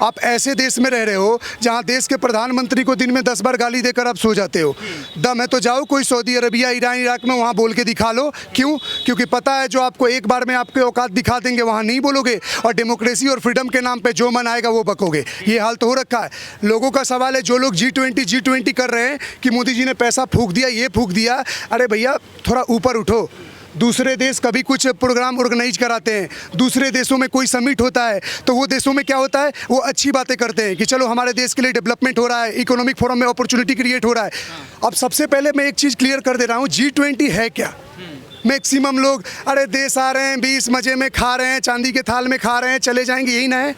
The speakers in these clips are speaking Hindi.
आप ऐसे देश में रह रहे हो जहाँ देश के प्रधानमंत्री को दिन में 10 बार गाली देकर आप सो जाते हो। दम है तो जाओ कोई सऊदी अरबिया, ईरान, इराक में, वहाँ बोल के दिखा लो। क्यों? क्योंकि पता है जो आपको एक बार में आपके औकात दिखा देंगे वहाँ नहीं बोलोगे, और डेमोक्रेसी और फ्रीडम के नाम पे जो मन आएगा वो बकोगे। ये हाल तो हो रखा है। लोगों का सवाल है, जो लोग G20 कर रहे हैं कि मोदी जी ने पैसा फूंक दिया, ये फूंक दिया, अरे भैया थोड़ा ऊपर उठो। दूसरे देश कभी कुछ प्रोग्राम ऑर्गेनाइज कराते हैं, दूसरे देशों में कोई समिट होता है तो वो देशों में क्या होता है, वो अच्छी बातें करते हैं कि चलो हमारे देश के लिए डेवलपमेंट हो रहा है, इकोनॉमिक फोरम में अपॉर्चुनिटी क्रिएट हो रहा है। अब सबसे पहले मैं एक चीज़ क्लियर कर दे रहा हूँ, G20 है क्या? मैक्सिमम लोग अरे देश आ रहे हैं, 20 मजे में खा रहे हैं, चांदी के थाल में खा रहे हैं, चले जाएंगे, यही ना है।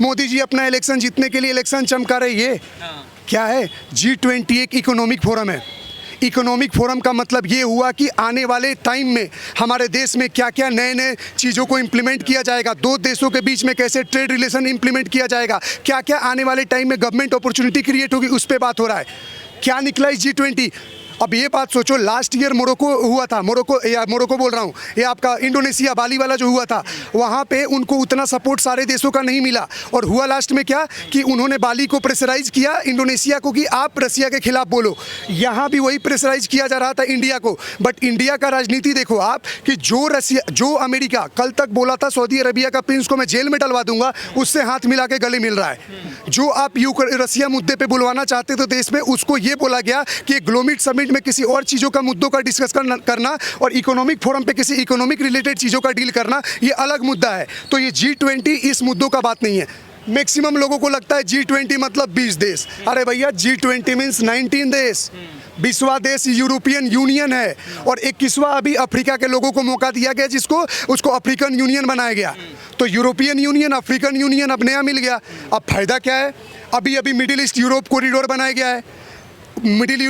मोदी जी अपना इलेक्शन जीतने के लिए इलेक्शन चमका रहे, ये क्या है? G20 एक इकोनॉमिक फोरम है। इकोनॉमिक फोरम का मतलब ये हुआ कि आने वाले टाइम में हमारे देश में क्या क्या नए नए चीज़ों को इम्प्लीमेंट किया जाएगा, दो देशों के बीच में कैसे ट्रेड रिलेशन इम्प्लीमेंट किया जाएगा, क्या क्या आने वाले टाइम में गवर्नमेंट अपॉर्चुनिटी क्रिएट होगी, उस पर बात हो रहा है। क्या निकला इस G20? अब ये बात सोचो, लास्ट ईयर मोरक्को हुआ था, मोरक्को बोल रहा हूँ, ये आपका इंडोनेशिया बाली वाला जो हुआ था, वहाँ पे उनको उतना सपोर्ट सारे देशों का नहीं मिला। और हुआ लास्ट में क्या कि उन्होंने बाली को प्रेशराइज किया, इंडोनेशिया को, कि आप रसिया के खिलाफ बोलो। यहाँ भी वही प्रेशराइज किया जा रहा था इंडिया को। बट इंडिया का राजनीति देखो आप कि जो अमेरिका कल तक बोला था सऊदी अरबिया का प्रिंस को मैं जेल में डलवा दूंगा, उससे हाथ मिला के गले मिल रहा है। जो आप रसिया मुद्दे पे बुलवाना चाहते थे देश में, उसको ये बोला गया कि ग्लोमिट समिट में किसी और चीज़ों का मुद्दों का डिस्कस करना और इकोनॉमिक फोरम पे किसी इकोनॉमिक रिलेटेड चीज़ों का डील करना, ये अलग मुद्दा है। तो ये G20 इस मुद्दों का बात नहीं है। मैक्सिमम लोगों को लगता है G20 मतलब 20 देश। अरे भैया G20 मीन्स 19 देश। 20वां देश यूरोपियन यूनियन है और 21वां अभी अफ्रीका के लोगों को मौका दिया गया, जिसको उसको अफ्रीकन यूनियन बनाया गया। तो यूरोपियन यूनियन, अफ्रीकन यूनियन अब नया मिल गया। अब फायदा क्या है? अभी मिडिल ईस्ट यूरोप कॉरिडोर बनाया गया है। मिडिल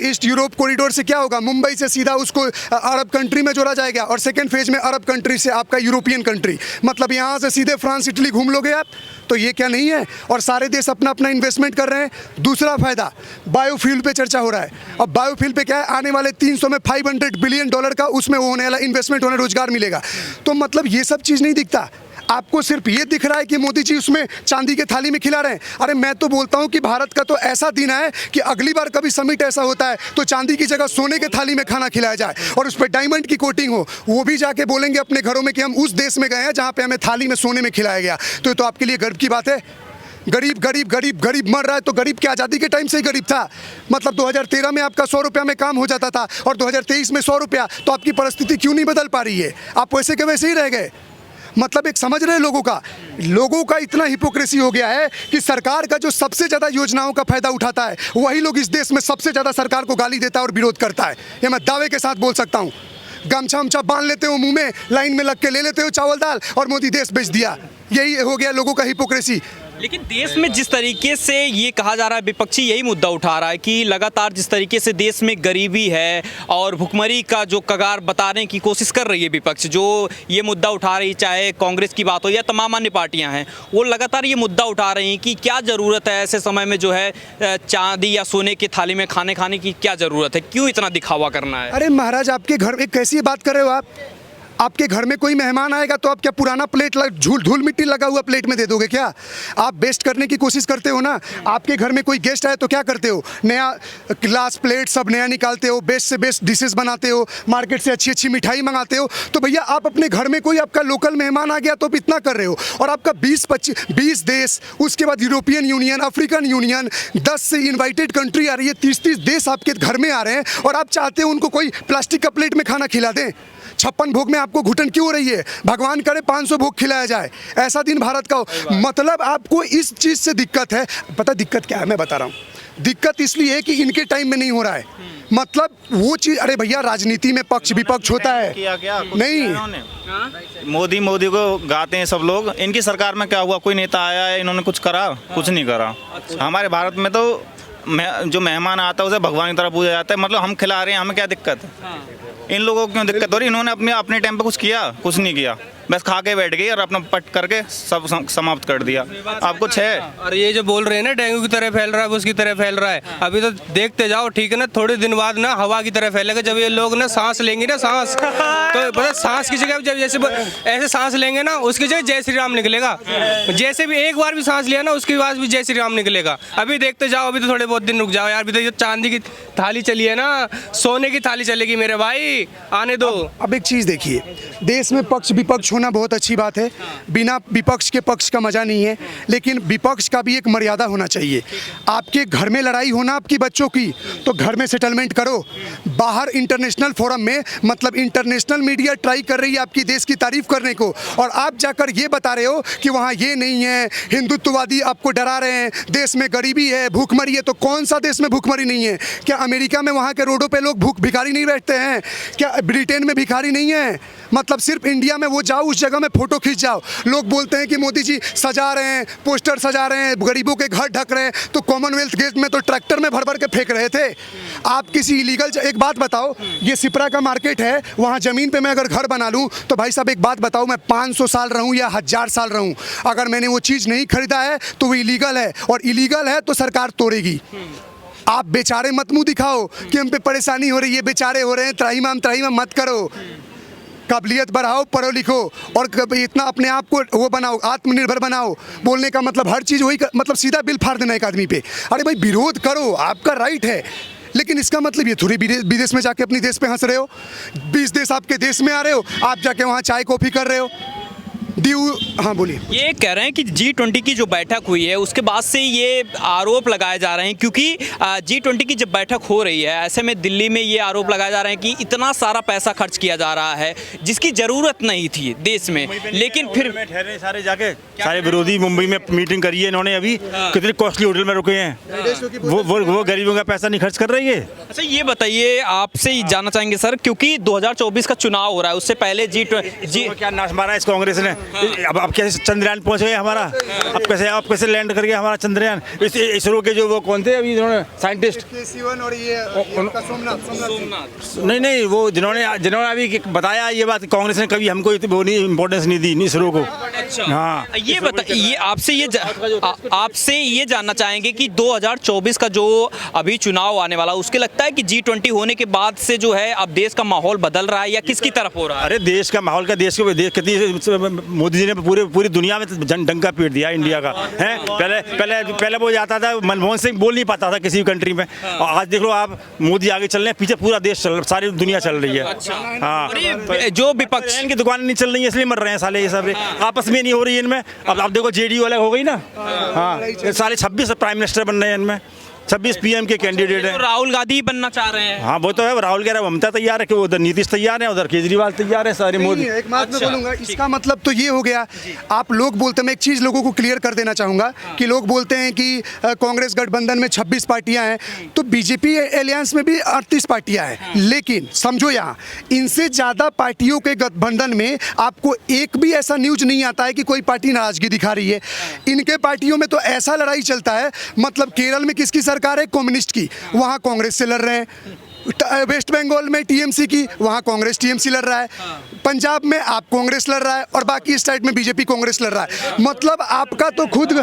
ईस्ट यूरोप कॉरिडोर से क्या होगा? मुंबई से सीधा उसको अरब कंट्री में जोड़ा जाएगा और सेकेंड फेज में अरब कंट्री से आपका यूरोपियन कंट्री, मतलब यहाँ से सीधे फ्रांस इटली घूम लोगे आप। तो ये क्या नहीं है? और सारे देश अपना अपना इन्वेस्टमेंट कर रहे हैं। दूसरा फायदा, बायोफ्यूल पे चर्चा हो रहा है। अब बायोफ्यूल पे क्या है? आने वाले 300 में $500 बिलियन का उसमें होने वाला इन्वेस्टमेंट होने, रोजगार मिलेगा। तो मतलब ये सब चीज़ नहीं दिखता आपको, सिर्फ ये दिख रहा है कि मोदी जी उसमें चांदी के थाली में खिला रहे हैं। अरे मैं तो बोलता हूँ कि भारत का तो ऐसा दिन है कि अगली बार कभी समिट ऐसा होता है तो चांदी की जगह सोने के थाली में खाना खिलाया जाए और उस पर डायमंड की कोटिंग हो। वो भी जाके बोलेंगे अपने घरों में कि हम उस देश में गए हैं जहाँ पे हमें थाली में सोने में खिलाया गया। तो ये तो आपके लिए गर्व की बात है। गरीब गरीब गरीब गरीब मर रहा है, तो गरीब क्या आज़ादी के टाइम से ही गरीब था? मतलब 2013 में आपका 100 रुपया में काम हो जाता था और 2023 में 100 रुपया। तो आपकी परिस्थिति क्यों नहीं बदल पा रही है? आप वैसे के वैसे ही रह गए। मतलब एक समझ रहे लोगों का इतना हिपोक्रेसी हो गया है कि सरकार का जो सबसे ज़्यादा योजनाओं का फायदा उठाता है वही लोग इस देश में सबसे ज़्यादा सरकार को गाली देता है और विरोध करता है। ये मैं दावे के साथ बोल सकता हूँ। गमछा उमछा बांध लेते हो मुंह में, लाइन में लग के ले लेते हो चावल दाल और मोदी देश बेच दिया। यही हो गया लोगों का हिपोक्रेसी। लेकिन देश में जिस तरीके से ये कहा जा रहा है, विपक्षी यही मुद्दा उठा रहा है कि लगातार जिस तरीके से देश में गरीबी है और भुखमरी का जो कगार बताने की कोशिश कर रही है विपक्ष, जो ये मुद्दा उठा रही, चाहे कांग्रेस की बात हो या तमाम अन्य पार्टियां हैं, वो लगातार ये मुद्दा उठा रही हैं कि क्या ज़रूरत है ऐसे समय में जो है चांदी या सोने की थाली में खाने की क्या ज़रूरत है? क्यों इतना दिखावा करना है? अरे महाराज, आपके घर में कैसी बात कर रहे हो आप? आपके घर में कोई मेहमान आएगा तो आप क्या पुराना प्लेट धूल मिट्टी लगा हुआ प्लेट में दे दोगे क्या? आप बेस्ट करने की कोशिश करते हो ना। आपके घर में कोई गेस्ट आए तो क्या करते हो? नया ग्लास प्लेट सब नया निकालते हो, बेस्ट से बेस्ट डिशेस बनाते हो, मार्केट से अच्छी अच्छी मिठाई मंगाते हो। तो भैया आप अपने घर में कोई आपका लोकल मेहमान आ गया तो आप इतना कर रहे हो, और आपका 20 देश, उसके बाद यूरोपियन यूनियन, अफ्रीकन यूनियन, 10 से इन्वाइटेड कंट्री आ रही है, 30 देश आपके घर में आ रहे हैं और आप चाहते हो उनको कोई प्लास्टिक का प्लेट में खाना खिला दें। 56 भोग में आपको घुटन क्यों हो रही है? भगवान करे 500 भोग खिलाया जाए, ऐसा दिन भारत का हो। मतलब आपको इस चीज़ से दिक्कत है। पता दिक्कत क्या है? मैं बता रहा हूँ। दिक्कत इसलिए है कि इनके टाइम में नहीं हो रहा है। मतलब वो चीज़, अरे भैया राजनीति में पक्ष विपक्ष होता है। नहीं, मोदी को गाते हैं सब लोग। इनकी सरकार में क्या हुआ? कोई नेता आया है, इन्होंने कुछ करा? कुछ नहीं करा। हमारे भारत में तो जो मेहमान आता है उसे भगवान की तरह पूजा जाता है। मतलब हम खिला रहे हैं, हमें क्या दिक्कत है? इन लोगों को क्यों दिक्कत हो रही? इन्होंने अपने टाइम पे कुछ किया? कुछ नहीं किया। बस खा के बैठ गई और अपना पट करके सब समाप्त कर दिया। अब कुछ है? और ये जो बोल रहे हैं ना डेंगू की तरह फैल रहा है, उसकी तरह फैल रहा है, अभी तो देखते जाओ, ठीक है ना, थोड़े दिन बाद ना हवा की तरह फैलेगा। जब ये लोग ना सांस लेंगे ना, सांस, तो पता सांस की जगह जब जैसे ऐसे सांस लेंगे ना, उसकी जगह जय श्री राम निकलेगा। जैसे भी एक बार भी सांस लिया ना, उसके बाद भी जय श्री राम निकलेगा। अभी देखते जाओ, अभी तो थोड़े बहुत दिन रुक जाओ यार। अभी तो ये चांदी की थाली चली है ना, सोने की थाली चलेगी मेरे भाई, आने दो। अब एक चीज़ देखिए, देश में पक्ष विपक्ष होना बहुत अच्छी बात है, बिना विपक्ष के पक्ष का मजा नहीं है, लेकिन विपक्ष का भी एक मर्यादा होना चाहिए। आपके घर में लड़ाई होना आपकी बच्चों की, तो घर में सेटलमेंट करो। बाहर इंटरनेशनल फोरम में, मतलब इंटरनेशनल मीडिया ट्राई कर रही है आपकी देश की तारीफ करने को, और आप जाकर ये बता रहे हो कि वहाँ ये नहीं है, हिंदुत्ववादी आपको डरा रहे हैं, देश में गरीबी है, भूखमरी है। तो कौन सा देश में भूखमरी नहीं है? क्या अमेरिका में वहाँ के रोडों पे लोग भिखारी नहीं बैठते हैं? क्या ब्रिटेन में भिखारी नहीं है? मतलब सिर्फ इंडिया में वो जाओ, उस जगह में फोटो खींच जाओ, लोग बोलते हैं कि मोदी जी सजा रहे हैं, पोस्टर सजा रहे हैं, गरीबों के घर ढक रहे हैं। तो कॉमनवेल्थ गेट में तो ट्रैक्टर में भर भर के फेंक रहे थे। आप किसी इलीगल, एक बात बताओ, ये सिपरा का मार्केट है, वहाँ ज़मीन पे मैं अगर घर बना लूँ तो भाई साहब एक बात बताओ, मैं 500 साल रहूँ या 1000 साल रहूँ, अगर मैंने वो चीज़ नहीं खरीदा है तो वो इलीगल है, और इलीगल है तो सरकार तोड़ेगी। आप बेचारे मत मुंह दिखाओ कि हम पे परेशानी हो रही है, बेचारे हो रहे हैं, त्राहिमाम मत करो। काबिलियत बढ़ाओ, पढ़ो लिखो, और इतना अपने आप को वो बनाओ, आत्मनिर्भर बनाओ। बोलने का मतलब हर चीज़ वही मतलब सीधा बिल फाड़ देना एक आदमी पे। अरे भाई विरोध करो, आपका राइट है, लेकिन इसका मतलब ये थोड़ी विदेश में जाके अपनी देश पे हंस रहे हो। 20 देश आपके देश में आ रहे हो, आप जाके वहाँ चाय कॉफ़ी कर रहे हो। हाँ बोलिए। ये कह रहे हैं कि G20 की जो बैठक हुई है उसके बाद से ये आरोप लगाए जा रहे हैं, क्योंकि G20 की जब बैठक हो रही है ऐसे में दिल्ली में ये आरोप लगाए जा रहे हैं कि इतना सारा पैसा खर्च किया जा रहा है जिसकी ज़रूरत नहीं थी देश में, लेकिन फिर ठहरे सारे जाके सारे विरोधी मुंबई में मीटिंग करी है इन्होंने, अभी कितने कॉस्टली होटल में रुके हैं, वो गरीबों का पैसा नहीं खर्च कर रही है। अच्छा ये बताइए, आपसे ही जानना चाहेंगे सर, क्योंकि 2024 का चुनाव हो रहा है, उससे पहले क्या नाश मारा इस कांग्रेस ने। अब कैसे चंद्रयान पहुंच गए हमारा, अब कैसे लैंड कर गया हमारा चंद्रयान। इसरो के जो वो कौन थे अभी इन्होंने साइंटिस्ट, नहीं वो जिन्होंने अभी बताया ये बात, कांग्रेस ने कभी हमको वो नहीं इम्पोर्टेंस नहीं दी इसरो को। हाँ ये बताइए, आपसे ये जानना चाहेंगे कि 2024 का जो अभी चुनाव आने वाला, उसके लगता है कि G20 होने के बाद से जो है अब देश का माहौल बदल रहा है या किसकी तरफ हो रहा है? अरे देश का माहौल का, देश मोदी जी ने पूरी दुनिया में डंका पीट दिया इंडिया का है। पहले वो जाता था, मनमोहन सिंह बोल नहीं पाता था किसी कंट्री में, और आज देख लो आप, मोदी आगे चल रहे हैं, पीछे पूरा देश चल, सारी दुनिया चल रही है। हाँ, जो विपक्ष की दुकान नहीं चल रही है इसलिए मर रहे हैं साले, ये सब आपस में नहीं हो रही है इनमें। अब देखो JDU वाला हो गई ना, हाँ साले 26 प्राइम मिनिस्टर बन रहे हैं इनमें, 26 PM के कैंडिडेट हैं। राहुल गांधी बनना चाह रहे हैं। हाँ वो तो है, राहुल कह रहा है, ममता तैयार है कि उधर नीतीश तैयार है, उधर केजरीवाल तैयार है, सारे मोदी। एक बात मैं बोलूंगा, इसका मतलब तो ये हो गया, आप लोग बोलते हैं, मैं एक चीज़ लोगों को क्लियर कर देना चाहूँगा कि लोग बोलते हैं कि कांग्रेस गठबंधन में 26 पार्टियां हैं, तो बीजेपी एलियंस में भी 38 पार्टियां हैं। लेकिन समझो यहाँ, इनसे ज़्यादा पार्टियों के गठबंधन में आपको एक भी ऐसा न्यूज नहीं आता है कि कोई पार्टी नाराजगी दिखा रही है। इनके पार्टियों में तो ऐसा लड़ाई चलता है, मतलब केरल में किसकी सरकार है? कम्युनिस्ट की, वहाँ कांग्रेस से लड़ रहे हैं। वेस्ट बंगाल में TMC की, वहाँ कांग्रेस TMC लड़ रहा है। पंजाब में आप कांग्रेस लड़ रहा है, और बाकी स्टेट में बीजेपी कांग्रेस लड़ रहा है। मतलब आपका तो खुद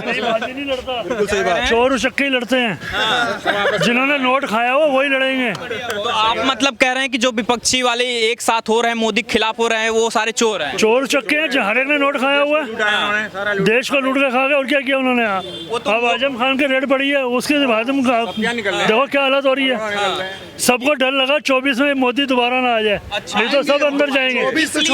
चोर उचक्के लड़ते हैं, जिन्होंने नोट खाया हो वही लड़ेंगे। तो आप मतलब कह रहे हैं कि जो विपक्षी वाले एक साथ हो रहे हैं, मोदी के खिलाफ हो रहे हैं, वो सारे चोर हैं? चोर उचक्के हैं, जो हर एक ने नोट खाया हुआ है, देश को लूट के खा गए, और क्या किया उन्होंने। अब आजम खान के रेड पड़ी है, उसके बाद देखो क्या हालत हो रही है। सबको डर लगा 24 में मोदी दोबारा ना आ जाए, नहीं तो सब अंदर जाएंगे,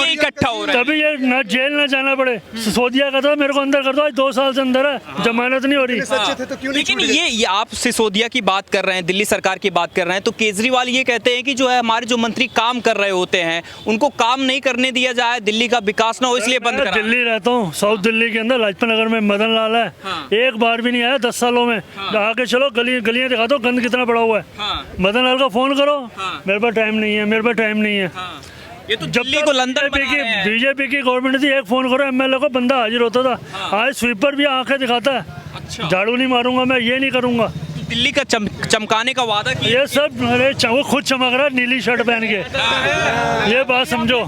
इकट्ठा हो रहा है, तभी ये ना जेल ना जाना पड़े। सिसोदिया का था मेरे को अंदर कर दो, 2 साल से अंदर है, जमानत नहीं हो रही। लेकिन ये आप सिसोदिया की बात कर रहे हैं, दिल्ली सरकार की बात कर रहे हैं, तो केजरीवाल ये कहते हैं कि जो है हमारे जो मंत्री काम कर रहे होते हैं उनको काम नहीं करने दिया जाए, दिल्ली का विकास ना हो इसलिए बंद करा। दिल्ली रहता हूँ, साउथ दिल्ली के अंदर लाजपत नगर में मदन लाल है, एक बार भी नहीं आया 10 सालों में। आके चलो गलियां दिखा दो, गंद कितना पड़ा हुआ है। मदन लाल का फोन करो, मेरे पास टाइम नहीं है, मेरे पास टाइम नहीं है। ये तो दिल्ली को लंदन बीजेपी की गवर्नमेंट थी, एक फोन करो MLA को, बंदा हाजिर होता था। आज स्वीपर भी आंखें दिखाता है, झाड़ू नहीं मारूंगा मैं, ये नहीं करूंगा। दिल्ली का चमकाने का वादा किया, ये सब, अरे वो खुद चमक रहा है नीली शर्ट पहन के, ये बात समझो।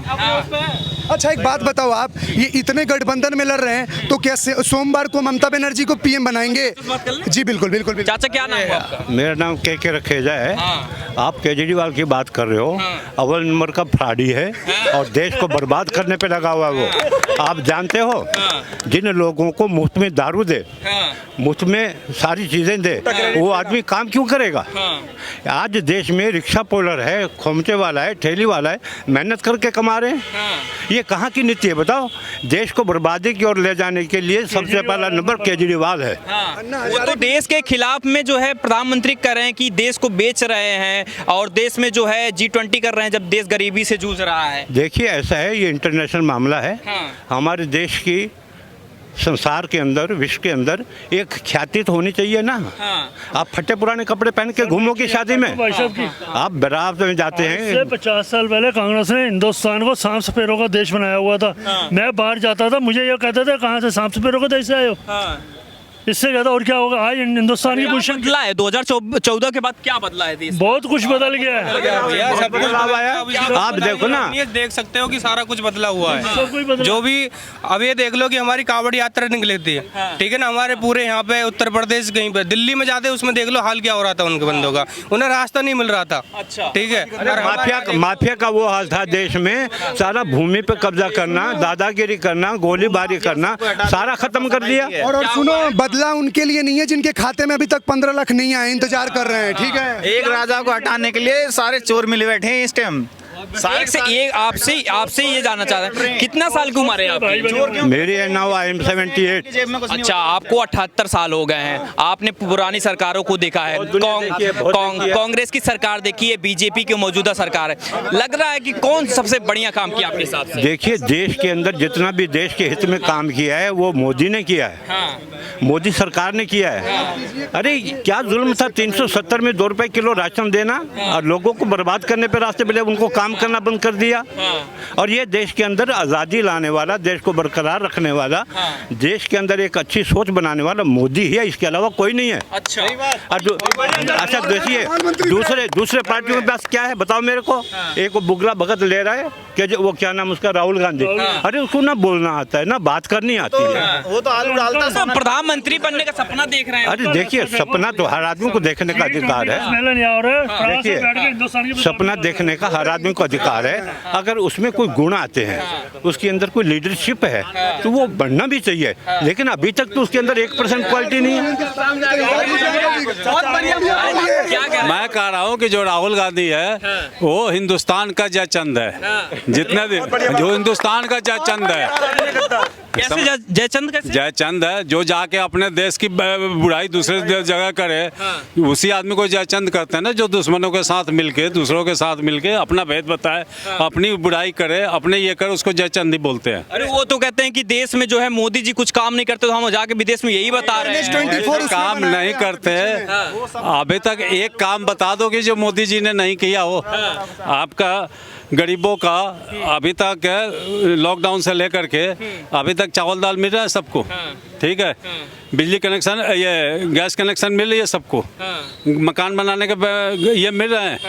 अच्छा एक बात बताओ आप, ये इतने गठबंधन में लड़ रहे हैं तो क्या सोमवार को ममता बनर्जी को पीएम बनाएंगे? जी बिल्कुल बिल्कुल बिल्कुल। चाचा क्या नाम है आपका? मेरा नाम के रखेजा है। आप केजरीवाल की बात कर रहे हो, अव्वल नंबर का फ्रॉडी है और देश को बर्बाद करने पे लगा हुआ है वो। आप जानते हो जिन लोगों को मुफ्त में दारू दे, मुफ्त में सारी चीजें दे, वो आदमी काम क्यों करेगा? आज देश में रिक्शा पोलर है, खोमचे वाला है, ठेली वाला है, मेहनत करके कमा रहे हैं। ये कहाँ की नीति है बताओ? देश को बर्बादी की ओर ले जाने के लिए सबसे पहला नंबर केजरीवाल है। वो तो देश के खिलाफ में जो है प्रधानमंत्री कह रहे हैं कि देश को बेच रहे हैं और देश में जो है G20 कर रहे हैं जब देश गरीबी से जूझ रहा है। देखिए ऐसा है, ये इंटरनेशनल मामला है। हमारे देश की संसार के अंदर, विश्व के अंदर एक ख्याति तो होनी चाहिए ना। आप फटे पुराने कपड़े पहन के घूमोगे शादी में? आप बारात में जाते हैं। 50 साल पहले कांग्रेस ने हिंदुस्तान को सांप सपेरों का देश बनाया हुआ था। मैं बाहर जाता था, मुझे ये कहते थे कहाँ से सांप सपेरों का देश से आए हो। इससे ज्यादा और क्या होगा? आज हिंदुस्तान की पोजीशन बदला है 2014 के बाद, क्या बदला है देश? बहुत कुछ बदल गया है। सब कुछ बदला है। आप देखो ना, ये देख सकते हो कि सारा कुछ बदला हुआ है। सब कुछ बदला। जो भी अब ये देख लो कि हमारी कांवड़ यात्रा निकली थी, ठीक है ना, हमारे पूरे यहाँ पे उत्तर प्रदेश कहीं पे दिल्ली में जाते, उसमें देख लो हाल क्या हो रहा था उनके बंदों का, उन्हें रास्ता नहीं मिल रहा था। अच्छा। ठीक है, माफिया का वो हाल था देश में, सारा भूमि पे कब्जा करना, दादागिरी करना, गोलीबारी करना, सारा खत्म कर दिया। और सुनो, बदला उनके लिए नहीं है जिनके खाते में अभी तक 15 लाख नहीं आए, इंतजार कर रहे हैं। ठीक है, एक राजा को हटाने के लिए सारे चोर मिले बैठे हैं इस टाइम। एक से एक आपसे ये जानना चाह रहे हैं, कितना साल की उम्र है आपकी? मेरी है नाउ आई एम 78। अच्छा, आपको 78 साल हो गए हैं। आपने पुरानी सरकारों को देखा है, कांग्रेस की सरकार देखी है, बीजेपी की मौजूदा सरकार है। लग रहा है कि कौन सबसे बढ़िया काम किया आपके हिसाब से? देखिए, देश के अंदर जितना भी देश के हित में काम किया है वो मोदी ने किया है। मोदी सरकार ने किया है। अरे क्या जुल्म था 370 में 2 रुपए किलो राशन देना और लोगों को बर्बाद करने पे रास्ते मिले, उनको काम करना बंद कर दिया। और ये देश के अंदर आज़ादी लाने वाला, देश को बरकरार रखने वाला, देश के अंदर एक अच्छी सोच बनाने वाला मोदी ही है, इसके अलावा कोई नहीं है। अच्छा। अच्छा देखिए, दूसरे पार्टियों के पास क्या है बताओ मेरे को? एक वो बुगला भगत ले रहा है कि वो क्या नाम उसका, राहुल गांधी। अरे उसको ना बोलना आता है ना बात करनी आती है। वो तो आलू डालता है। प्रधानमंत्री बनने का सपना देख रहे हैं। अरे देखिए, सपना तो हर आदमी को देखने का अधिकार है। देखिए, सपना देखने का हर आदमी को अधिकार है। अगर उसमें कोई गुण आते हैं, उसके अंदर कोई लीडरशिप है, तो वो बढ़ना भी चाहिए। लेकिन अभी तक तो उसके अंदर 1% क्वालिटी नहीं है। मैं कह रहा हूँ कि जो राहुल गांधी है वो हिंदुस्तान का जयचंद है। जितने दिन जो हिंदुस्तान का जयचंद है, कैसे जयचंद कैसे? जयचंद है जो जाके अपने देश की बुराई दूसरे जगह करे, उसी आदमी को जयचंद करते हैं ना। जो दुश्मनों के साथ मिलके, दूसरों के साथ मिलके अपना भेद बताए, अपनी बुराई करे, अपने ये करे, उसको जयचंद ही बोलते हैं। अरे वो तो कहते हैं कि देश में जो है मोदी जी कुछ काम नहीं करते, तो हम जाके विदेश में यही बता रहे हैं। 24 काम नहीं करते। अभी तक एक काम बता दो कि जो मोदी जी ने नहीं किया हो। आपका गरीबों का अभी तक लॉकडाउन से लेकर के अभी तक चावल दाल मिल रहा है सबको, ठीक है। बिजली कनेक्शन, ये गैस कनेक्शन मिल रही है सबको, मकान बनाने के ये मिल रहे हैं।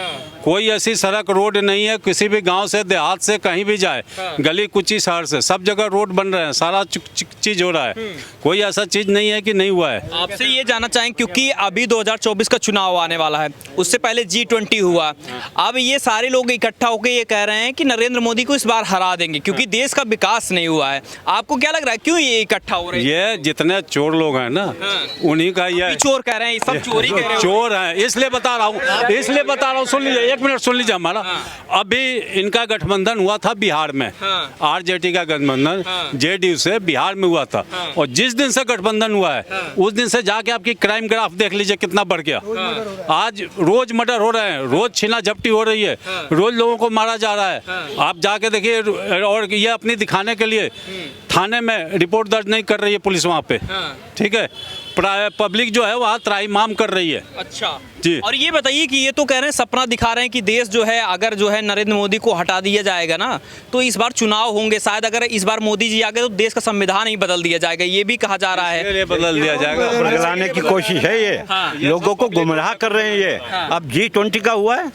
कोई ऐसी सड़क रोड नहीं है किसी भी गांव से, देहात से, कहीं भी जाए, गली कुची शहर से, सब जगह रोड बन रहे हैं, सारा चीज हो रहा है। कोई ऐसा चीज नहीं है कि नहीं हुआ है। आपसे ये जानना चाहें क्योंकि अभी 2024 का चुनाव आने वाला है, उससे पहले G20 हुआ। अब ये सारे लोग इकट्ठा होकर ये कह रहे हैं कि नरेंद्र मोदी को इस बार हरा देंगे क्योंकि देश का विकास नहीं हुआ है। आपको क्या लग रहा है, क्यों ये इकट्ठा हो रहे हैं? ये जितने चोर लोग हैं ना, उन्हीं का ये चोर कह रहे हैं, सब चोरी कह रहे हैं। चोर हैं, इसलिए बता रहा हूँ, सुन लीजिए, 1 मिनट सुन लीजिए हमारा। अभी इनका गठबंधन हुआ था बिहार में, RJD का गठबंधन JDU से बिहार में हुआ था। और जिस दिन से गठबंधन हुआ है उस दिन से जाके आपकी क्राइम ग्राफ देख लीजिए कितना बढ़ गया। आज रोज मर्डर हो रहे हैं, रोज छीना झपटी हो रही है, रोज लोगों को मारा जा रहा है। आप जाके देखिए, और ये अपनी दिखाने के लिए थाने में रिपोर्ट दर्ज नहीं कर रही है पुलिस वहाँ पे, ठीक है। पब्लिक जो है वहाँ त्राहिमाम कर रही है। अच्छा जी। और ये बताइए कि ये तो कह रहे हैं, सपना दिखा रहे हैं कि देश जो है, अगर जो है नरेंद्र मोदी को हटा दिया जाएगा ना, तो इस बार चुनाव होंगे, शायद अगर इस बार मोदी जी आ गए तो देश का संविधान ही बदल दिया जाएगा, ये भी कहा जा रहा है। बदल दिया जाएगा, बदलाने की कोशिश है ये। लोगों को गुमराह कर रहे हैं ये। अब G20 का हुआ है,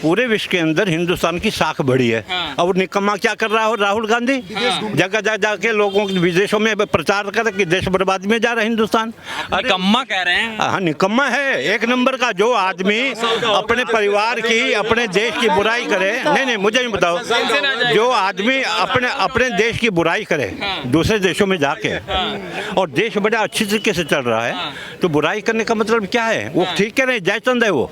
पूरे विश्व के अंदर हिंदुस्तान की साख बढ़ी है। और निकम्मा क्या कर रहा हो राहुल गांधी, जगह जगह जाके लोगों के विदेशों में प्रचार कर कि देश बर्बादी में जा रहा है हिंदुस्तान। निकम्मा कह रहे हैं। हाँ, निकम्मा है एक नंबर का। जो आदमी अपने परिवार की, अपने देश की बुराई करे, नहीं मुझे नहीं बताओ, जो आदमी अपने देश की बुराई करे दूसरे देशों में जाके, और देश बड़ा अच्छी तरीके से चल रहा है, तो बुराई करने का मतलब क्या है? वो ठीक कह रहे हैं, जयचंद है वो,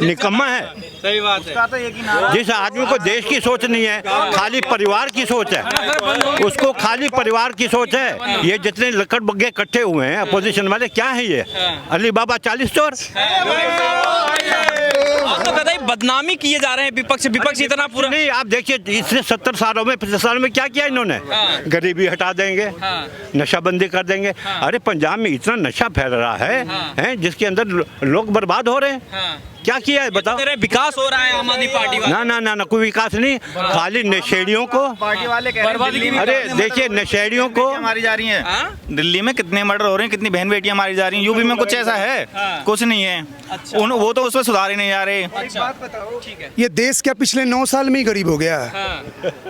निकम्मा है। सही बात है। जिस आदमी को देश की सोच नहीं है, खाली परिवार की सोच है, उसको खाली परिवार की सोच है। ये जितने लकड़ बग्गे इकट्ठे हुए हैं अपोजिशन वाले, क्या है ये? अली बाबा 40 चोर। आप तो कतई बदनामी किए जा रहे हैं विपक्ष इतना पूरा नहीं। आप देखिए इसने 70 सालों में 50 सालों में क्या किया इन्होंने? गरीबी हटा देंगे, नशाबंदी कर देंगे। अरे पंजाब में इतना नशा फैल रहा है जिसके अंदर लोग बर्बाद हो रहे हैं। क्या किया है बताओ? विकास हो रहा है आम आदमी पार्टी वाले। ना कोई विकास नहीं, खाली नशेड़ियों को पार्टी वाले कह रहे हैं। अरे देखिए नशेड़ियों को मारी जा रही है। दिल्ली में कितने मर्डर हो रहे हैं, कितनी बहन बेटियां मारी जा रही हैं। यूपी में कुछ ऐसा है? कुछ नहीं है। वो तो उसमें सुधार ही नहीं जा रहे। ये देश क्या पिछले 9 साल में ही गरीब हो गया?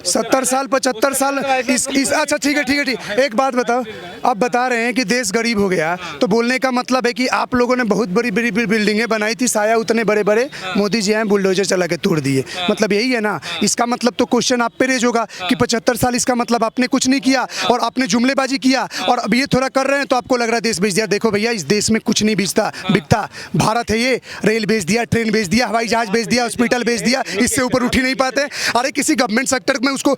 70 साल 75 साल अच्छा ठीक है। एक बात बताओ, आप बता रहे हैं कि देश गरीब हो गया, तो बोलने का मतलब है कि आप लोगों ने बहुत बड़ी बिल्डिंगें बनाई थी, साया उतने बड़े बड़े, मोदी जी आए बुलडोजर चला के तोड़ दिए। मतलब यही है ना? इसका मतलब तो क्वेश्चन आप पे रेज होगा कि 75 साल, इसका मतलब आपने कुछ नहीं किया और आपने जुमलेबाजी किया, और अब ये थोड़ा कर रहे हैं तो आपको लग रहा है देश बेच दिया। देखो भैया, इस देश में कुछ नहीं बिकता। भारत है ये, रेल बेच दिया, ट्रेन बेच दिया, हवाई जहाज बेच दिया, हॉस्पिटल बेच दिया, इससे ऊपर उठ ही नहीं पाते। अरे किसी गवर्नमेंट सेक्टर में उसको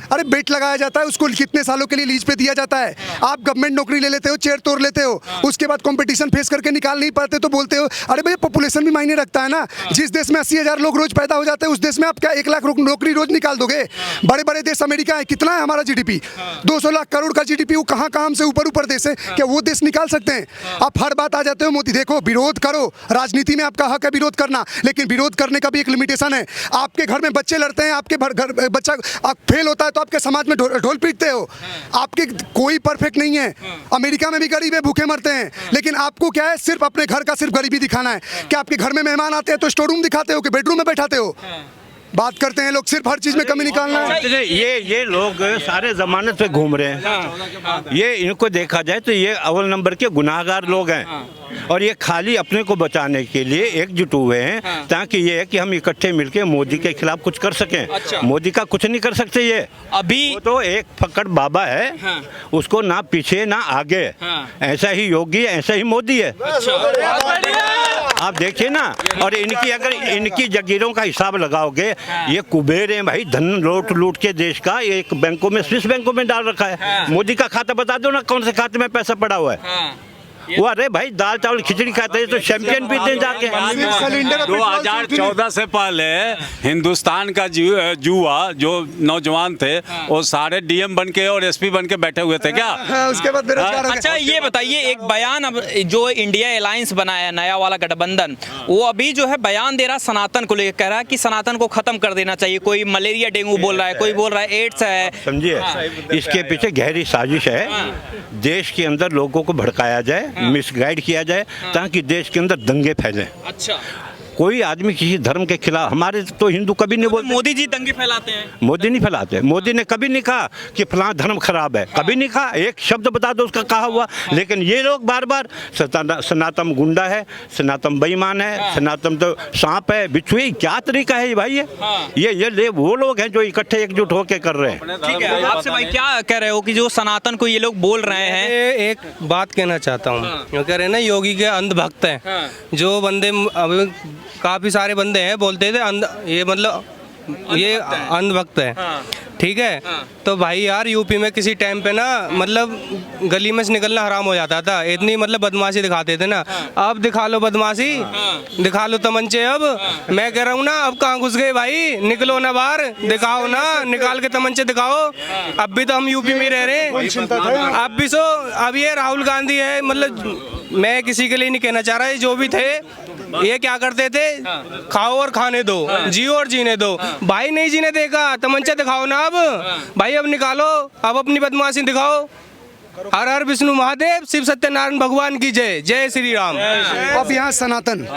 अरे बेट लगाया जाता है, उसको कितने सालों के लिए लीज पे दिया जाता है। आप गवर्नमेंट नौकरी ले लेते हो, चेयर तोड़ लेते हो, उसके बाद कंपटीशन फेस करके निकाल नहीं पाते तो बोलते हो अरे भैया पॉपुलेशन भी मायने रखता है ना। जिस देश में 80,000 लोग रोज पैदा हो जाते हैं, उस देश में आप क्या 1 लाख नौकरी रोज निकाल दोगे? बड़े बड़े देश अमेरिका है, कितना है हमारा जीडीपी? 200 लाख करोड़ का जीडीपी। वो कहाँ से ऊपर देश है, क्या वो देश निकाल सकते हैं? आप हर बात आ जाते हो मोदी। देखो, विरोध करो, राजनीति में आपका हक है विरोध करना, लेकिन विरोध करने का भी एक लिमिटेशन है। आपके घर में बच्चे लड़ते हैं, आपके घर बच्चा फेल होता है तो आपके समाज में ढोल पीटते हो। आपके कोई परफेक्ट नहीं है। अमेरिका में भी गरीब है, भूखे मरते हैं, लेकिन आपको क्या है, सिर्फ अपने घर का सिर्फ गरीबी दिखाना है। क्या आपके घर में मेहमान आते हैं तो स्टोर रूम दिखाते हो कि बेडरूम में बैठाते हो? बात करते हैं लोग, सिर्फ हर चीज में कमी निकालना है। ये लोग सारे जमानत पे घूम रहे हैं। ये इनको देखा जाए तो ये अव्वल नंबर के गुनाहगार लोग हैं, और ये खाली अपने को बचाने के लिए एकजुट हुए हैं, ताकि ये है कि हम इकट्ठे मिलकर मोदी के खिलाफ कुछ कर सकें। मोदी का कुछ नहीं कर सकते ये। अभी वो तो एक फक्कड़ बाबा है, उसको ना पीछे ना आगे। ऐसा ही योगी, ऐसा ही मोदी है। आप देखिए ना। और इनकी जागीरों का हिसाब लगाओगे, ये कुबेर हैं भाई, धन लूट के देश का एक बैंकों में, स्विस बैंकों में डाल रखा है। मोदी का खाता बता दो ना, कौन से खाते में पैसा पड़ा हुआ है? वो अरे भाई दाल चावल खिचड़ी खाते हैं तो चैंपियन पीते हैं जाके। 2014 से पहले हिंदुस्तान का जुआ जो नौजवान थे वो सारे डीएम बन के और एसपी बन के बैठे हुए थे क्या? उसके बाद बेरोजगार हो गए। अच्छा ये बताइए, एक बयान अब जो इंडिया अलायंस बनाया नया वाला गठबंधन, वो अभी जो है बयान दे रहा सनातन को लेकर, कह रहा है कि सनातन को खत्म कर देना चाहिए। कोई मलेरिया डेंगू बोल रहा है, कोई बोल रहा है एड्स है। समझिए, इसके पीछे गहरी साजिश है। देश के अंदर लोगों को भड़काया जाए, मिसगाइड किया जाए, ताकि देश के अंदर दंगे फैलें। अच्छा, कोई आदमी किसी धर्म के खिलाफ, हमारे तो हिंदू कभी नहीं बोलते। मोदी जी दंगे फैलाते हैं? मोदी नहीं फैलाते। मोदी ने कभी नहीं कहा कि फलां धर्म खराब है, कभी नहीं कहा। एक शब्द बता दो उसका कहा हुआ। लेकिन ये लोग बार बार सनातन गुंडा है, सनातन बेईमान है, सनातन तो सांप है, बिच्छू है। क्या तरीका है भाई ये वो लोग हैं जो इकट्ठे एकजुट होकर कर रहे हैं। ठीक है, आपसे भाई क्या कह रहे हो कि जो सनातन को ये लोग बोल रहे हैं? एक बात कहना चाहता हूँ, जो कह रहे हैं ना योगी के अंधभक्त हैं, जो बंदे अब काफी सारे बंदे हैं बोलते थे ये मतलब ये अंधभक्त है। ठीक है, तो भाई यार यूपी में किसी टाइम पे ना मतलब गली में से निकलना हराम हो जाता था, इतनी मतलब बदमाशी दिखाते थे ना। अब दिखा लो बदमाशी, दिखा लो तमंचे। अब मैं कह रहा हूँ ना, अब कहाँ घुस गए भाई? निकलो ना बाहर, दिखाओ ना, निकाल के तमंचे दिखाओ। अब भी तो हम यूपी में रह रहे हैं। अब भी अब ये राहुल गांधी है, मतलब मैं किसी के लिए नहीं कहना चाह रहा, ये जो भी थे ये क्या करते थे, खाओ और खाने दो, जियो और जीने दो। भाई नहीं जीने देगा, तमंचा दिखाओ ना अब भाई, अब निकालो, अब अपनी बदमाशी दिखाओ। हर हर विष्णु महादेव, शिव सत्यनारायण भगवान की जय, जय श्री राम। अब यहाँ सनातन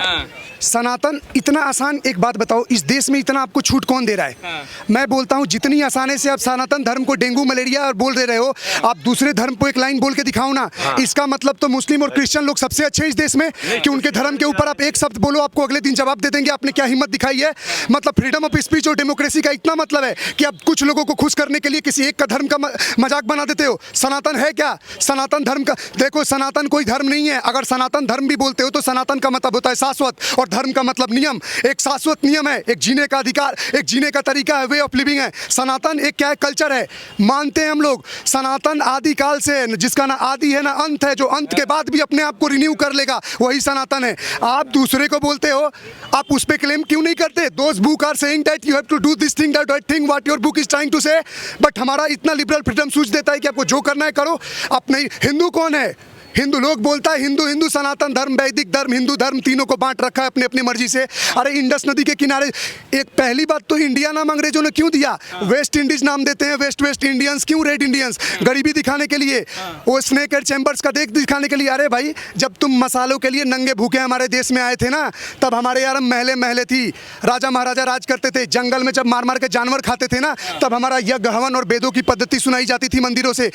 सनातन इतना आसान, एक बात बताओ, इस देश में इतना आपको छूट कौन दे रहा है? मैं बोलता हूँ जितनी आसानी से आप सनातन धर्म को डेंगू मलेरिया और बोल दे रहे हो, आप दूसरे धर्म को एक लाइन बोल के दिखाओ ना। इसका मतलब तो मुस्लिम और क्रिश्चियन लोग सबसे अच्छे हैं इस देश में कि उनके धर्म के ऊपर आप एक शब्द बोलो, आपको अगले दिन जवाब दे देंगे। आपने क्या हिम्मत दिखाई है? मतलब फ्रीडम ऑफ स्पीच और डेमोक्रेसी का इतना मतलब है कि आप कुछ लोगों को खुश करने के लिए किसी एक का धर्म का मजाक बना देते हो। सनातन है क्या? सनातन धर्म का देखो, सनातन कोई धर्म नहीं है। अगर सनातन धर्म भी बोलते हो तो सनातन का मतलब होता है शाश्वत, और धर्म का मतलब नियम। एक शाश्वत नियम है, एक जीने का अधिकार, एक जीने का तरीका है, वे ऑफ लिविंग है। सनातन एक क्या है? कल्चर है। मानते हैं हम लोग सनातन आदिकाल से, जिसका ना आदि है ना अंत है, जो अंत के बाद भी अपने आप को रिन्यू कर लेगा, वही सनातन है। आप दूसरे को बोलते हो, आप उस पे क्लेम क्यों नहीं करते? Those book are saying that you have to do this thing, that thing what your book is trying to say. But हमारा इतना लिबरल फ्रीडम सूझ देता है कि आपको जो करना है करो। अपने हिंदू कौन है? हिंदू लोग बोलता है हिंदू हिंदू, सनातन धर्म, वैदिक धर्म, हिंदू धर्म, तीनों को बांट रखा है अपनी अपनी मर्जी से। अरे इंडस नदी के किनारे, एक पहली बात तो इंडिया नाम अंग्रेजों ने क्यों दिया? वेस्ट इंडीज नाम देते हैं, वेस्ट इंडियंस क्यों? रेड इंडियंस, गरीबी दिखाने के लिए, वो स्नेक एंड चैम्बर्स का देख दिखाने के लिए। अरे भाई, जब तुम मसालों के लिए नंगे भूखे हमारे देश में आए थे ना, तब हमारे यार महले महले थी, राजा महाराजा राज करते थे। जंगल में जब मार मार के जानवर खाते थे ना, तब हमारा यज्ञ हवन और वेदों की पद्धति सुनाई जाती थी मंदिरों से।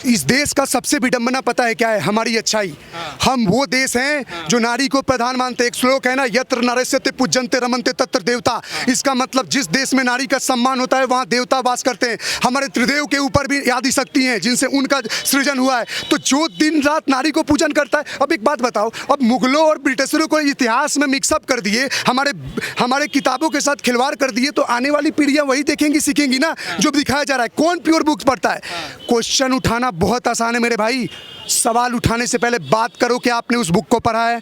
इस देश का सबसे विडंबना पता है क्या है? हमारी अच्छाई। हम वो देश हैं जो नारी को प्रधान मानते हैं। एक श्लोक है ना, यत्र नरस्यते पूज्यन्ते रमन्ते तत्र देवता। इसका मतलब जिस देश में नारी का सम्मान होता है वहाँ देवता वास करते हैं। हमारे त्रिदेव के ऊपर भी आदि शक्ति हैं जिनसे उनका सृजन हुआ है। तो जो दिन रात नारी को पूजन करता है। अब एक बात बताओ, अब मुगलों और ब्रिटिशरों को इतिहास में मिक्सअप कर दिए, हमारे किताबों के साथ खिलवाड़ कर दिए, तो आने वाली पीढ़ियाँ वही देखेंगी, सीखेंगी ना जो दिखाया जा रहा है। कौन प्योर बुक्स पढ़ता है? क्वेश्चन उठाना बहुत आसान है मेरे भाई। सवाल उठाने से पहले बात करो कि आपने उस बुक को पढ़ा है,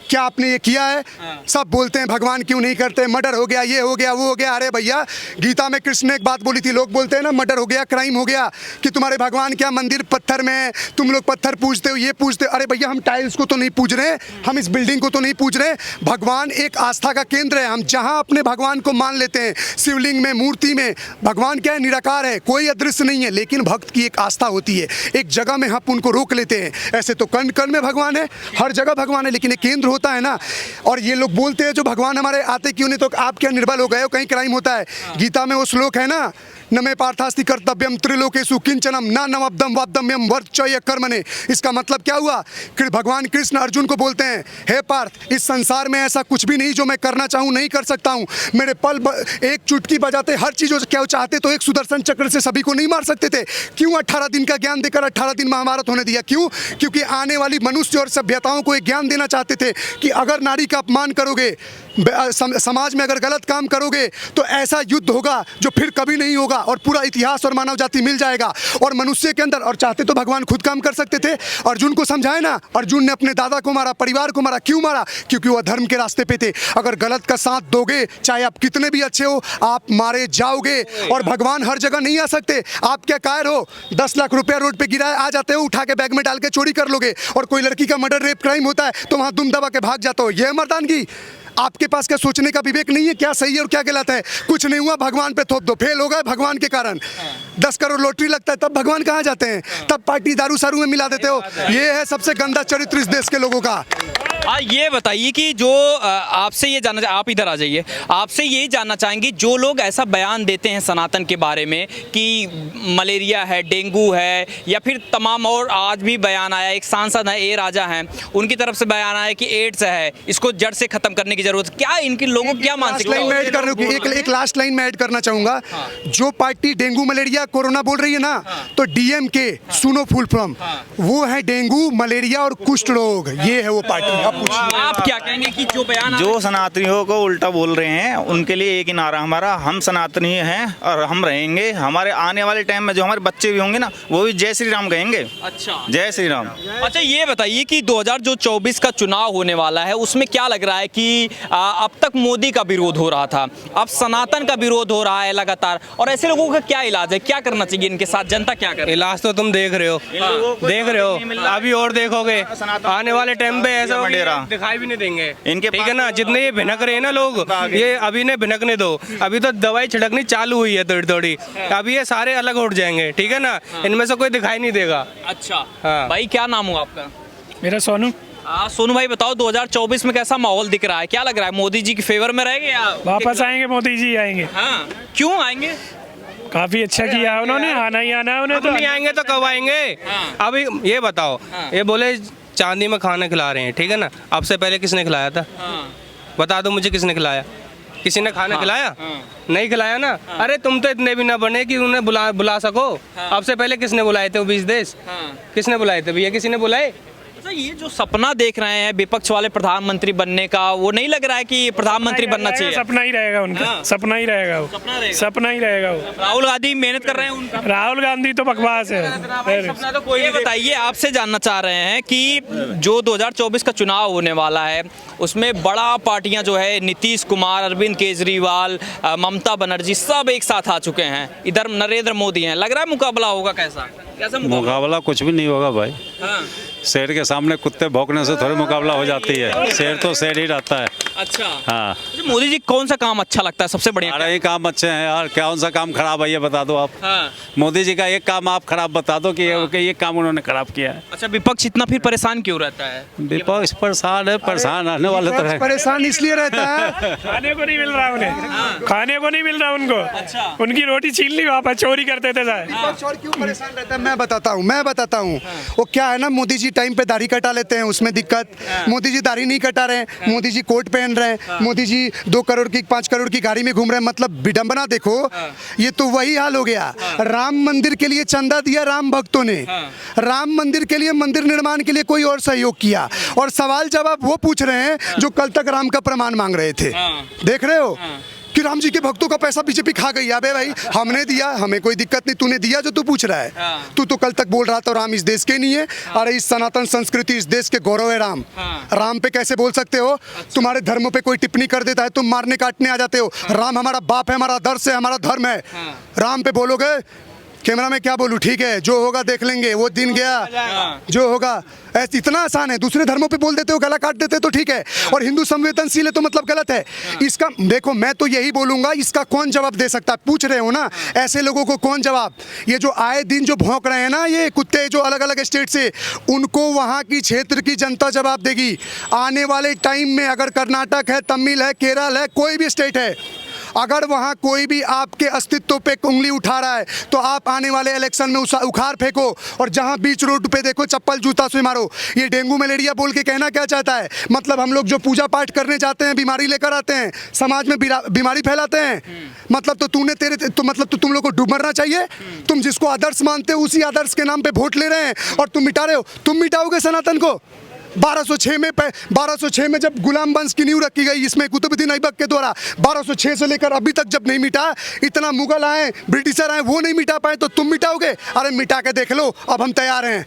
क्या आपने ये किया है? सब बोलते हैं भगवान क्यों नहीं करते, मर्डर हो गया, ये हो गया, वो हो गया। अरे भैया, गीता में कृष्ण ने एक बात बोली थी, लोग बोलते हैं ना मर्डर हो गया, क्राइम हो गया, कि तुम्हारे भगवान क्या मंदिर पत्थर में है, तुम लोग पत्थर पूजते हो, ये पूजते हो। अरे भैया, हम टाइल्स को तो नहीं पूज रहे, हम इस बिल्डिंग को तो नहीं पूज रहे। भगवान एक आस्था का केंद्र है। हम जहाँ अपने भगवान को मान लेते हैं, शिवलिंग में, मूर्ति में, भगवान क्या है? निराकार है, कोई अदृश्य नहीं है। लेकिन भक्त की एक आस्था होती है, एक जगह में हम उनको रोक लेते हैं। ऐसे तो कण कण में भगवान है, हर जगह भगवान है, लेकिन एक केंद्र होता है ना। और ये लोग बोलते हैं जो भगवान हमारे आते क्यों नहीं, तो आप क्या निर्बल हो गए हो? कहीं क्राइम होता है? गीता में वो श्लोक है ना, न मे पार्थास्ति कर्तव्यम त्रिलोकेषु किंचनम न नवब्दम वाद्यम्यम वर्चय कर्मणे। इसका मतलब क्या हुआ? भगवान कृष्ण अर्जुन को बोलते हैं, हे पार्थ, इस संसार में ऐसा कुछ भी नहीं जो मैं करना चाहूँ नहीं कर सकता हूँ। मेरे एक चुटकी बजाते हर चीज़ क्या चाहते तो एक सुदर्शन चक्र से सभी को नहीं मार सकते थे। क्यों 18 दिन का ज्ञान देकर 18 दिन महाभारत होने दिया? क्यों? क्योंकि आने वाली मनुष्य और सभ्यताओं को एक ज्ञान देना चाहते थे कि अगर नारी का अपमान करोगे, समाज में अगर गलत काम करोगे, तो ऐसा युद्ध होगा जो फिर कभी नहीं होगा, और पूरा इतिहास और मानव जाति मिल जाएगा। और मनुष्य के अंदर, और चाहते तो भगवान खुद काम कर सकते थे। अर्जुन को समझाए ना, अर्जुन ने अपने दादा को मारा, परिवार को मारा। क्यों मारा? क्योंकि वह धर्म के रास्ते पे थे। अगर गलत का साथ दोगे, चाहे आप कितने भी अच्छे हो, आप मारे जाओगे। और भगवान हर जगह नहीं आ सकते। आप क्या कायर हो? 10 लाख रुपया रोड पे गिरा है, आ जाते हो, उठा के बैग में डाल के चोरी कर लोगे। और कोई लड़की का मर्डर, रेप, क्राइम होता है तो वहां दुम दबा के भाग जाते हो। यह मर्दानगी? आपके पास क्या सोचने का विवेक नहीं है? क्या सही है और क्या गलत है? कुछ नहीं हुआ, भगवान पे थोप दो। फेल हो गए भगवान के कारण, 10 करोड़ लॉटरी लगता है, तब भगवान कहाँ जाते हैं? तब पार्टी दारू सारू में मिला देते हो। ये है सबसे गंदा चरित्र इस देश के लोगों का। ये बताइए कि जो आपसे ये जानना, आप इधर आ जाइए, आपसे यही जानना चाहेंगे, जो लोग ऐसा बयान देते हैं सनातन के बारे में कि मलेरिया है, डेंगू है, या फिर तमाम और आज भी बयान आया, एक सांसद है, ए राजा हैं, उनकी तरफ से बयान आया कि एड्स है, इसको जड़ से खत्म करने की जरूरत। क्या इनके लोगों क्या मानसिकता? एक लास्ट लाइन में ऐड करना चाहूंगा। जो पार्टी डेंगू मलेरिया कोरोना बोल रही है ना, तो DMK, सुनो फुल फॉर्म, वो है डेंगू मलेरिया और कुष्ठ रोग, ये है वो पार्टी। आप क्या कहेंगे कि जो बयान जो सनातनियों को उल्टा बोल रहे हैं, उनके लिए एक ही नारा हमारा, हम सनातनी हैं और हम रहेंगे। हमारे आने वाले टाइम में जो हमारे बच्चे भी होंगे ना, वो भी जय श्री राम कहेंगे। अच्छा, जय श्री राम। अच्छा, ये बताइए कि 2024 का चुनाव होने वाला है, उसमें क्या लग रहा है कि अब तक मोदी का विरोध हो रहा था, अब सनातन का विरोध हो रहा है लगातार, और ऐसे लोगों का क्या इलाज है? क्या करना चाहिए इनके साथ? जनता क्या करे? इलाज तो तुम देख रहे हो, अभी और देखोगे आने वाले टाइम पे ऐसा रहा। दिखाई भी नहीं देंगे इनके ठीक है पास ना। जितने ये भिनक रहे हैं ना लोग, ये अभी ने भिनकने दो, अभी तो दवाई छिड़कनी चालू हुई है थोड़ी थोड़ी, अभी ये सारे अलग उठ जाएंगे ठीक है ना। इनमें से कोई दिखाई नहीं देगा। अच्छा हाँ। भाई क्या नाम हुआ आपका? मेरा सोनू। सोनू भाई बताओ 2024 में कैसा माहौल दिख रहा है, क्या लग रहा है, मोदी जी की फेवर में रहेंगे या वापस आएंगे, मोदी जी आएंगे। हाँ क्यों आएंगे? काफी अच्छा किया है उन्होंने, आना ही आना है उन्हें। अब नहीं आएंगे तो कब आएंगे? अभी ये बताओ, ये बोले चांदी में खाना खिला रहे हैं ठीक है ना, अब से पहले किसने खिलाया था? बता दो मुझे, किसने खिलाया? किसी ने खाना खिलाया? नहीं खिलाया ना। अरे तुम तो इतने भी ना बने कि उन्हें बुला सको। अब से पहले किसने बुलाए थे वो 20 देश? किसने बुलाए थे भैया? किसी ने बुलाए? अच्छा ये जो सपना देख रहे हैं विपक्ष वाले प्रधानमंत्री बनने का, वो नहीं लग रहा है कि प्रधानमंत्री बनना चाहिए? सपना ही रहेगा उनका, सपना ही रहेगा वो, सपना ही रहेगा वो। राहुल गांधी मेहनत कर रहे हैं उनका। राहुल गांधी तो बकवास है। सपना तो कोई नहीं। बताइए, आपसे जानना चाह रहे हैं कि जो 2024 का चुनाव होने वाला है उसमें बड़ा पार्टियां जो है नीतीश कुमार, अरविंद केजरीवाल, ममता बनर्जी सब एक साथ आ चुके हैं, इधर नरेंद्र मोदी हैं, लग रहा है मुकाबला होगा कैसा? कैसा मुकाबला कुछ भी नहीं होगा भाई। हाँ। शेर के सामने कुत्ते भौंकने से थोड़ी मुकाबला हो जाती है, शेर तो शेर ही रहता है। अच्छा हाँ। मोदी जी कौन सा काम अच्छा लगता है सबसे बढ़िया? सारे ही काम अच्छे हैं यार, कौन सा काम खराब है ये बता दो आप। हाँ। मोदी जी का एक काम आप खराब बता दो कि ये काम उन्होंने खराब किया है। अच्छा विपक्ष इतना फिर परेशान क्यों रहता है? विपक्ष परेशान है, परेशान रहने वाले तो है। परेशान इसलिए रहता है, खाने को नहीं मिल रहा उन्हें, खाने को नहीं मिल रहा उनको। अच्छा। उनकी रोटी छीन ली, वहाँ पर चोरी करते थे सारे। विपक्ष और क्यों परेशान रहता है मैं बताता हूँ। वो क्या है ना, मोदी जी टाइम पे दाढ़ी कटा लेते हैं, उसमें दिक्कत। मोदी जी दाढ़ी नहीं कटा रहे, मोदी जी कोट पहन रहे हैं, मोदी जी 2 करोड़ की 5 करोड़ की गाड़ी में घूम रहे हैं। मतलब विडंबना देखो, ये तो वही हाल हो गया। राम मंदिर के लिए चंदा दिया राम भक्तों ने, राम मंदिर के लिए, मंदिर निर्माण के लिए कोई और सहयोग किया, और सवाल जवाब वो पूछ रहे हैं जो कल तक राम का प्रमाण मांग रहे थे। देख रहे हो कि राम जी के भक्तों का पैसा बीजेपी खा गई। अबे भाई, हमने दिया, हमें कोई दिक्कत नहीं, तूने दिया जो तू पूछ रहा है। तू तो कल तक बोल रहा था राम इस देश के नहीं है। अरे इस सनातन संस्कृति, इस देश के गौरव है राम। राम पे कैसे बोल सकते हो? तुम्हारे धर्मों पे कोई टिप्पणी कर देता है, तुम मारने काटने आ जाते हो। राम हमारा बाप है, हमारा आदर्श है, हमारा धर्म है। राम पे बोलोगे, कैमरा में क्या बोलूं? ठीक है, जो होगा देख लेंगे, वो दिन गया जो होगा। ऐसे इतना आसान है, दूसरे धर्मों पे बोल देते हो, गला काट देते हो तो ठीक है, और हिंदू संवेदनशील है तो मतलब गलत है। इसका देखो, मैं तो यही बोलूंगा, इसका कौन जवाब दे सकता है? पूछ रहे हो ना, ऐसे लोगों को कौन जवाब? ये जो आए दिन जो भौंक रहे हैं ना, ये कुत्ते जो अलग अलग स्टेट से, उनको वहाँ की क्षेत्र की जनता जवाब देगी आने वाले टाइम में। अगर कर्नाटक है, तमिल है, केरल है, कोई भी स्टेट है, अगर वहाँ कोई भी आपके अस्तित्व पे उंगली उठा रहा है तो आप आने वाले इलेक्शन में उखाड़ फेंको, और जहाँ बीच रोड पे देखो चप्पल जूता से मारो। ये डेंगू मलेरिया बोल के कहना क्या चाहता है? मतलब हम लोग जो पूजा पाठ करने जाते हैं, बीमारी लेकर आते हैं, समाज में बीमारी फैलाते हैं। मतलब तो तुम लोग को डूब मरना चाहिए। तुम जिसको आदर्श मानते हो उसी आदर्श के नाम पे वोट ले रहे हैं और तुम मिटा रहे हो। तुम मिटाओगे सनातन को? 1206 में जब गुलाम वंश की नींव रखी गई, इसमें कुतुबुद्दीन ऐबक के द्वारा, 1206 से लेकर अभी तक जब नहीं मिटा, इतना मुगल आए, ब्रिटिशर आए, वो नहीं मिटा पाए, तो तुम मिटाओगे? अरे मिटा के देख लो, अब हम तैयार हैं।